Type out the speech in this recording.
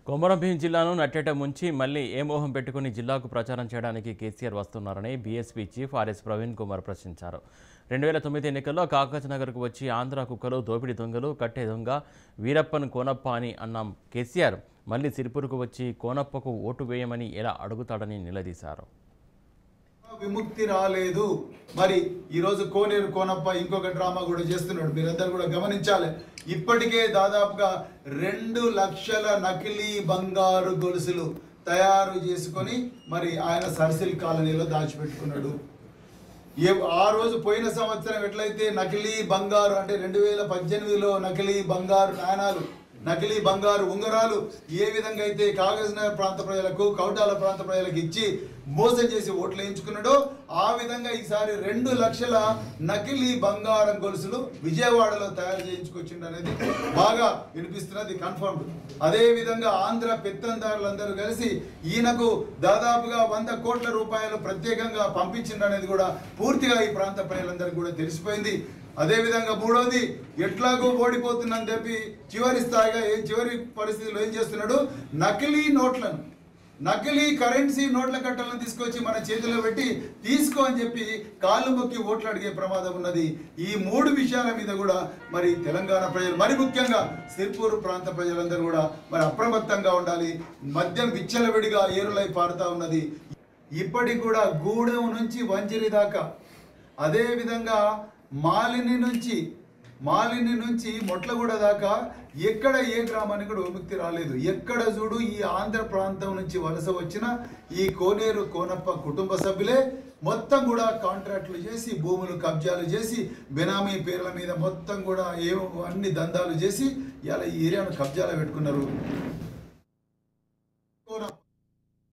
కొమరంభీం జిల్లాను నట్టేట ముంచి మళ్లీ ఏ మోహం పెట్టుకుని జిల్లాకు ప్రచారం చేయడానికి కేసీఆర్ వస్తున్నారని BSP chief RS Praveen Kumar ప్రశ్నించారు. 2009 ఎన్నికల్లో కాకజ్నగర్కు వచ్చి ఆంధ్ర కుక్కలు, దోపిడీ దొంగలు, కట్టే దొంగ, వీరప్పన్ కోనప్ప అని అన్న కేసీఆర్ మళ్లీ సిరిపూర్కు వచ్చి కోనప్పకు ఓటు వేయమని ఎలా అడుగుతాడని నిలదీశారు. విముక్తి రాలేదు. మరి ఈరోజు కోనేరు కోనప్ప ఇంకొక డ్రామా కూడా చేస్తున్నాడు. మీరందరూ కూడా గమనించాలి. ఇప్పటికే దాదాపుగా 2 లక్షల నకిలీ బంగారు గొలుసులు తయారు చేసుకొని మరి ఆయన సర్సిల్ కాలనీలో దాచిపెట్టుకున్నాడు. ఆ రోజు పోయిన సంవత్సరం ఎట్లయితే నకిలీ బంగారు అంటే 2018లో నకిలీ బంగారు నాణాలు, నకిలీ బంగారు ఉంగరాలు ఏ విధంగా అయితే కాగజ్నగర్ ప్రాంత ప్రజలకు, కౌటాల ప్రాంత ప్రజలకు ఇచ్చి మోసం చేసి ఓట్లు వేయించుకున్నాడో ఆ విధంగా ఈసారి 2 లక్షల నకిలీ బంగారం గొలుసులు విజయవాడలో తయారు చేయించుకొచ్చిండు అనేది బాగా వినిపిస్తున్నది, కన్ఫర్మ్డ్. అదే విధంగా ఆంధ్ర పెత్తందారులందరూ కలిసి ఈయనకు దాదాపుగా 100 కోట్ల రూపాయలు ప్రత్యేకంగా పంపించిండు అనేది కూడా పూర్తిగా ఈ ప్రాంత ప్రజలందరికీ కూడా తెలిసిపోయింది. అదేవిధంగా మూడోది, ఎట్లాగో ఓడిపోతుందని చెప్పి చివరి పరిస్థితిలో ఏం చేస్తున్నాడు, నకిలీ నోట్లను, నకిలీ కరెన్సీ నోట్ల కట్టలను తీసుకొచ్చి మన చేతిలో పెట్టి తీసుకో అని చెప్పి కాళ్ళు మొక్కి ఓట్లు అడిగే ప్రమాదం ఉన్నది. ఈ 3 విషయాల మీద కూడా మరి తెలంగాణ ప్రజలు, మరి ముఖ్యంగా సిర్పూర్ ప్రాంత ప్రజలందరూ కూడా మరి అప్రమత్తంగా ఉండాలి. మద్యం విచ్చలవిడిగా ఏరులై పారుతా ఉన్నది. ఇప్పటికి కూడా గూడెం నుంచి వంజరి దాకా, అదేవిధంగా మాలిని నుంచి మొట్లగూడ దాకా ఎక్కడ ఏ గ్రామానికి కూడా విముక్తి రాలేదు. ఎక్కడ చూడు ఈ ఆంధ్ర ప్రాంతం నుంచి వలస వచ్చిన ఈ కోనేరు కోనప్ప కుటుంబ సభ్యులే మొత్తం కూడా కాంట్రాక్టులు చేసి, భూములు కబ్జాలు చేసి, బెనామీ పేర్ల మీద మొత్తం కూడా అన్ని దందాలు చేసి ఇలా ఈ ఏరియాను కబ్జాలో పెట్టుకున్నారు.